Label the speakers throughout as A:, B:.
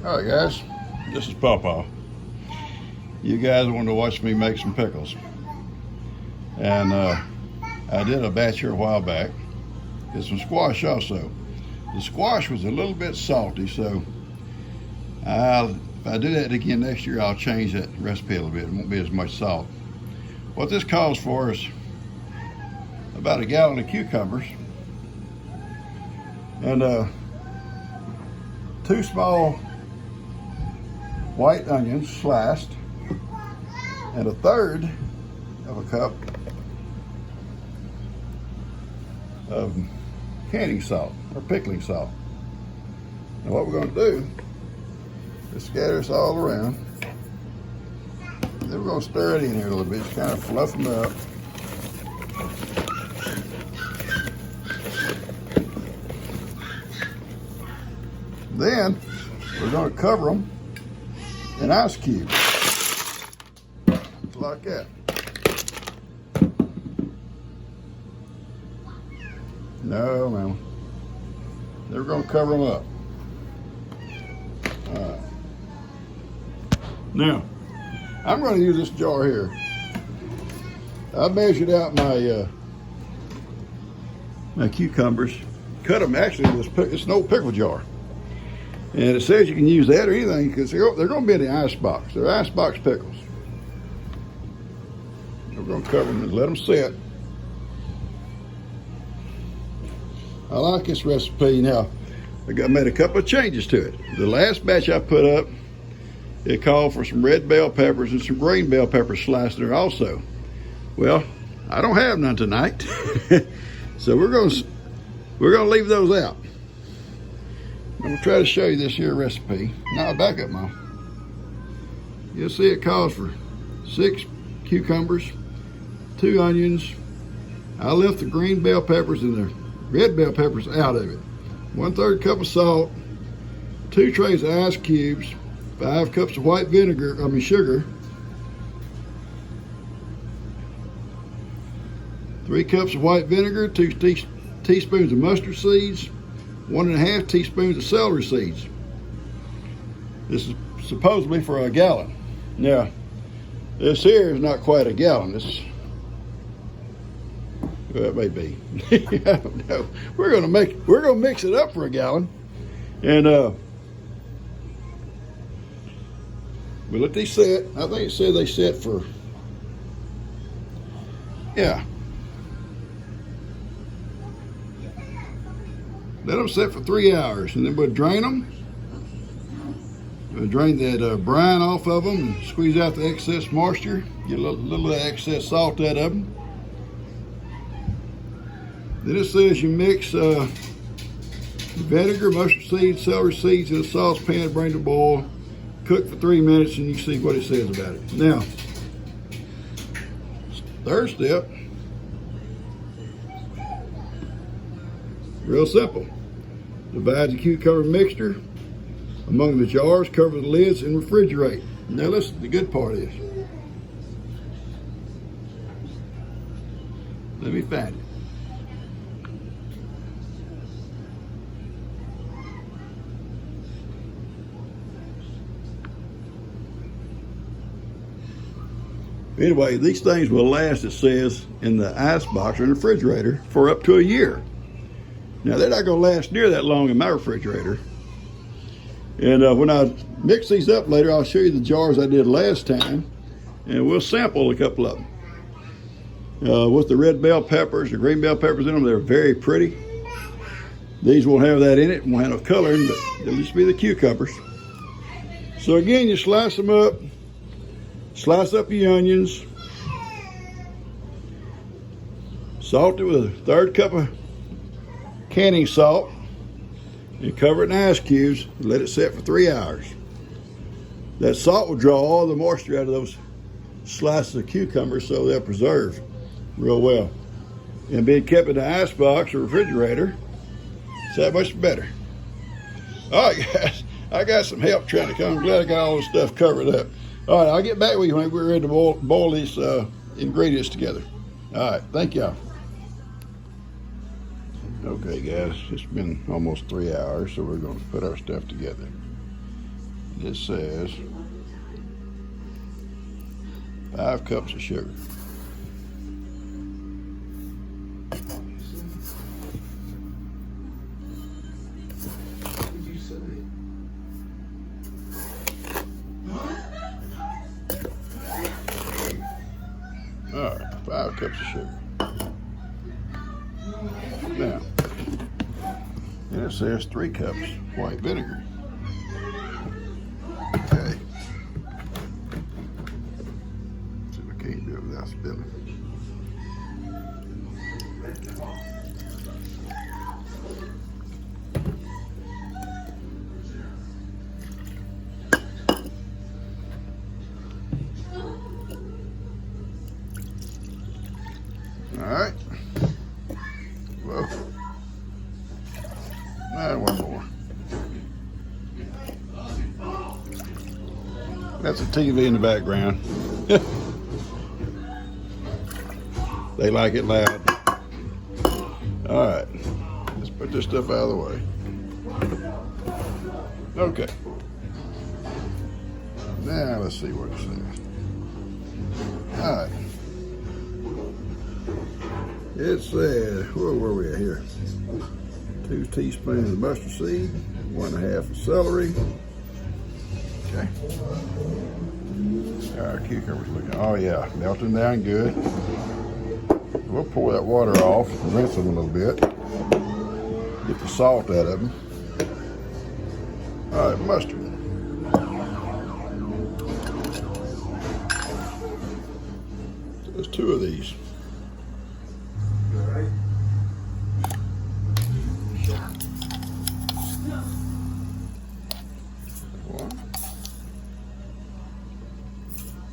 A: All right, guys, this is Pawpaw. You guys wanted to watch me make some pickles. And I did a batch here a while back. Did some squash also. The squash was a little bit salty, so if I do that again next year, I'll change that recipe a little bit. It won't be as much salt. What this calls for is about a gallon of cucumbers and 2 small white onions sliced, and 1/3 of a cup of canning salt or pickling salt. Now what we're going to do is scatter this all around. Then we're going to stir it in here a little bit, just kind of fluff them up. Then we're going to cover them in ice cubes, like that. No, man. Then we're going to cover them up. All right. Now, I'm going to use this jar here. I measured out my cucumbers, cut them actually with this. It's an old pickle jar. And it says you can use that or anything because they're going to be in the ice box. They're ice box pickles. We're going to cover them and let them set. I like this recipe. Now, I made a couple of changes to it. The last batch I put up, it called for some red bell peppers and some green bell peppers sliced there also. Well, I don't have none tonight, so we're going to leave those out. I'm going to try to show you this here recipe. Now, back up, Mom. You'll see it calls for 6 cucumbers, 2 onions. I left the green bell peppers and the red bell peppers out of it. 1/3 cup of salt, 2 trays of ice cubes, 5 cups of white sugar, 3 cups of white vinegar, 2 teaspoons of mustard seeds, 1.5 teaspoons of celery seeds. This is supposedly for a gallon. Now, this here is not quite a gallon. Well, it may be. I don't know. We're gonna mix it up for a gallon, and we let these set. I think it said they set for, yeah. Let them set for 3 hours, and then we'll drain them. We'll drain that brine off of them and squeeze out the excess moisture. Get a little of the excess salt out of them. Then it says you mix vinegar, mustard seeds, celery seeds in a saucepan, bring to boil, cook for 3 minutes, and you see what it says about it. Now, third step, real simple. Divide the cucumber mixture among the jars, cover the lids, and refrigerate. Now listen, the good part is, let me find it. Anyway, these things will last, it says, in the ice box or in the refrigerator for up to a year. Now, they're not going to last near that long in my refrigerator. And when I mix these up later, I'll show you the jars I did last time, and we'll sample a couple of them. With the red bell peppers, the green bell peppers in them, they're very pretty. These won't have that in it, won't have no coloring, but they'll just be the cucumbers. So again, you slice them up. Slice up your onions, salt it with 1/3 cup of canning salt, and cover it in ice cubes and let it set for 3 hours. That salt will draw all the moisture out of those slices of cucumbers, so they'll preserve real well. And being kept in the ice box or refrigerator, it's that much better. All right, guys, I got some help trying to come. I'm glad I got all this stuff covered up. All right, I'll get back with you when we're ready to boil these ingredients together. All right, thank y'all. Okay, guys, it's been almost 3 hours, so we're going to put our stuff together. This says 5 cups of sugar. All right, 5 cups of sugar. Now, and it says 3 cups white vinegar. Okay. See if I can't do it without spilling. All right. Well, now one more. That's a TV in the background. They like it loud. All right, let's put this stuff out of the way. Okay. Now let's see what it says. All right. It says, where were we at here? 2 teaspoons of mustard seed, 1.5 of celery. Okay. Our cucumber's looking, oh yeah, melting down good. We'll pour that water off, rinse them a little bit, get the salt out of them. All right, mustard. There's 2 of these.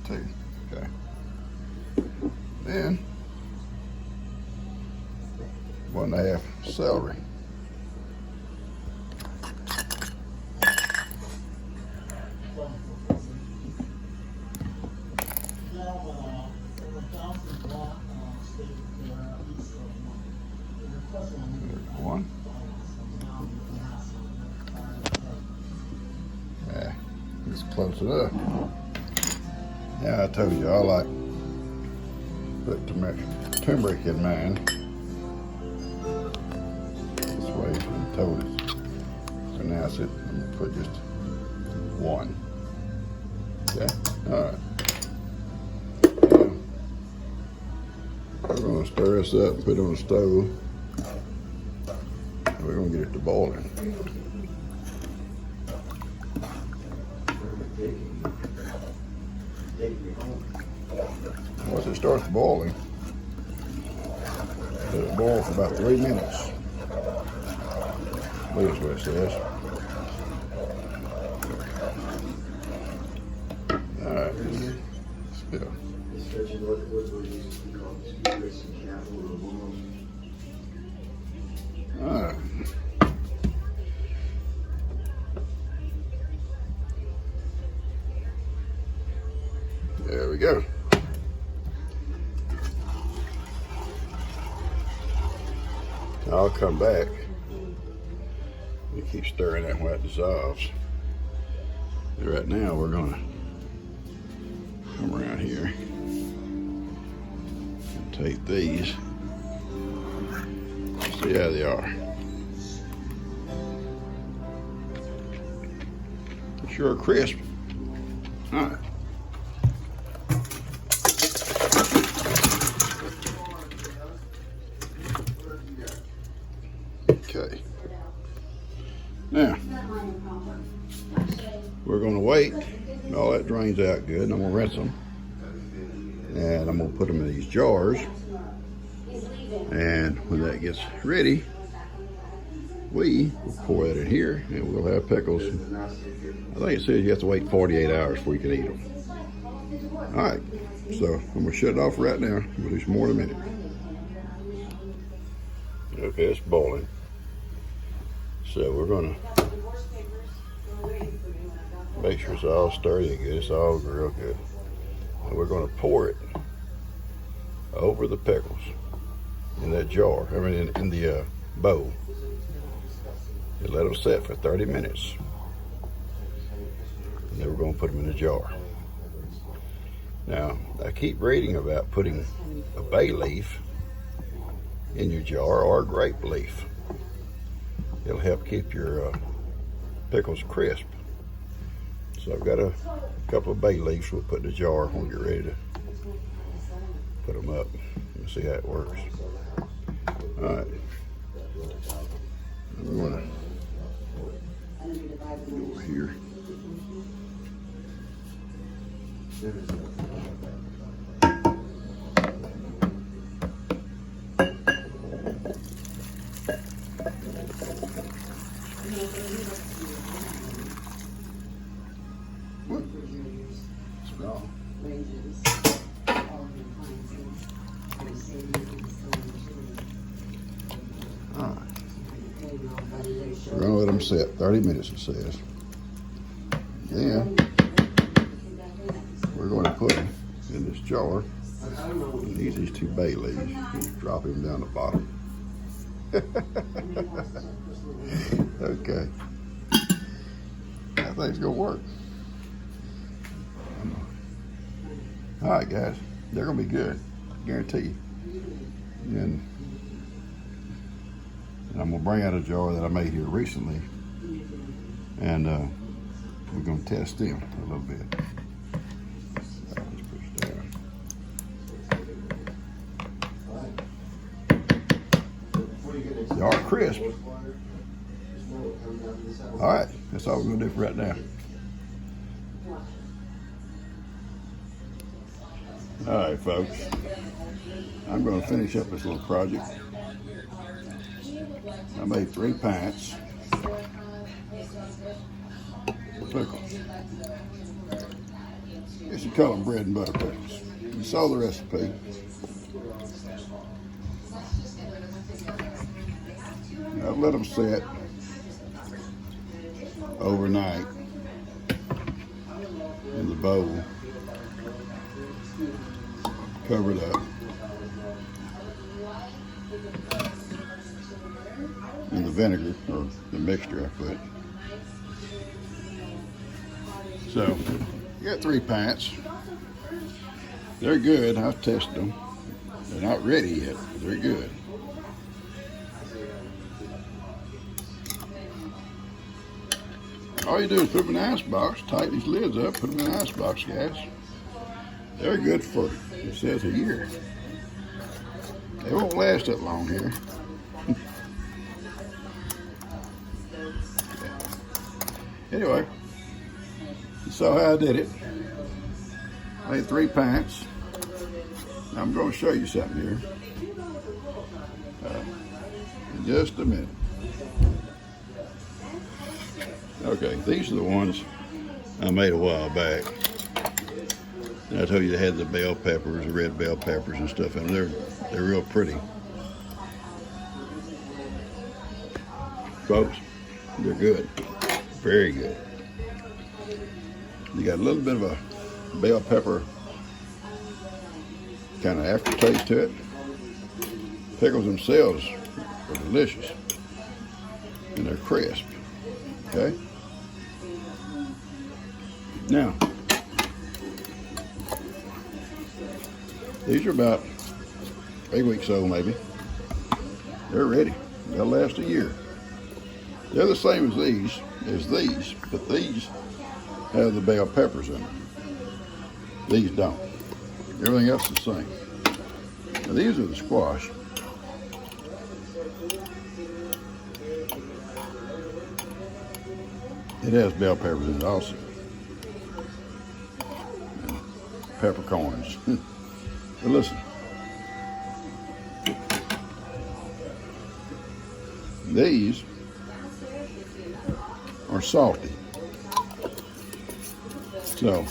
A: Okay. Then 1.5 celery. One. Yeah, it's close enough. Yeah, I told you I like put turmeric in mine. This way I'm told it. So now I'm gonna put just 1. Okay, all right. Now, we're gonna stir this up and put it on the stove. We're gonna get it to boiling. Once it starts boiling, let it boil for about 3 minutes. That's what it says. All right, spill. All right. There we go. I'll come back and keep stirring that when it dissolves. And right now we're gonna come around here and take these. See how they are. Sure crisp. All right. Okay. Now, we're going to wait. All that drains out good. And I'm going to rinse them. And I'm going to put them in these jars. And when that gets ready, we will pour that in here and we'll have pickles. I think it says you have to wait 48 hours before you can eat them. All right. So I'm going to shut it off right now. We'll do some more in a minute. Okay, it's boiling. So we're gonna make sure it's all sturdy and good. It's all real good. And we're gonna pour it over the pickles in that jar. I mean, in the bowl. And let them set for 30 minutes. And then we're going to put them in a jar. Now, I keep reading about putting a bay leaf in your jar or a grape leaf. It'll help keep your pickles crisp. So I've got a couple of bay leaves we'll put in a jar when we get ready to put them up and see how it works. All right. I'm going to go over here. What? Smell. Alright. We're going to let them sit 30 minutes, it says. Then we're going to put them in this jar and use these 2 bay leaves. Just drop them down the bottom. Okay. That thing's going to work. Alright, guys. They're going to be good. Guarantee you. And I'm going to bring out a jar that I made here recently. And we're going to test them a little bit. Let's push down. They are crisp. All right, that's all we're going to do for right now. All right, folks. I'm going to finish up this little project. I made 3 pints of pickles. I guess you call them bread and butter pickles. You saw the recipe. I've let them sit overnight in the bowl, covered up, in the vinegar or the mixture I put. So, you got 3 pints. They're good. I've tested them. They're not ready yet, but they're good. All you do is put them in an ice box, tighten these lids up, put them in an ice box, guys. They're good for, it says, a year. They won't last that long here. Anyway, you saw how I did it. I made 3 pints. Now I'm going to show you something here in just a minute. Okay, these are the ones I made a while back. And I told you they had the bell peppers, the red bell peppers and stuff in them. They're real pretty. Folks, they're good. Very good. You got a little bit of a bell pepper kind of aftertaste to it. Pickles themselves are delicious. And they're crisp. Okay? Now, these are about 8 weeks old maybe. They're ready. They'll last a year. They're the same as these, but these have the bell peppers in them. These don't. Everything else is the same. Now these are the squash. It has bell peppers in it also. And peppercorns. But listen. These are salty. So,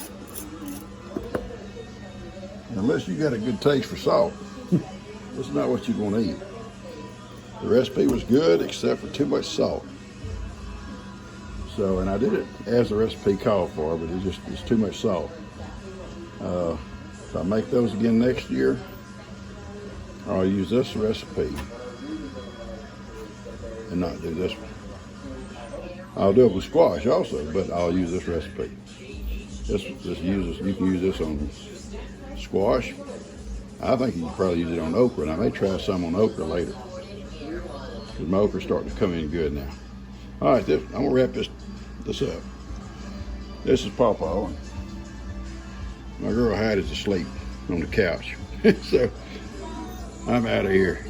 A: unless you got a good taste for salt, this is not what you want to eat. The recipe was good except for too much salt. So, and I did it as the recipe called for, but it's too much salt. If I make those again next year, I'll use this recipe and not do this one. I'll do it with squash also, but I'll use this recipe. You can use this on squash. I think you can probably use it on okra, and I may try some on okra later. Because my okra's starting to come in good now. All right, I'm gonna wrap this up. This is Pawpaw. My girl Heidi's asleep on the couch. So I'm out of here.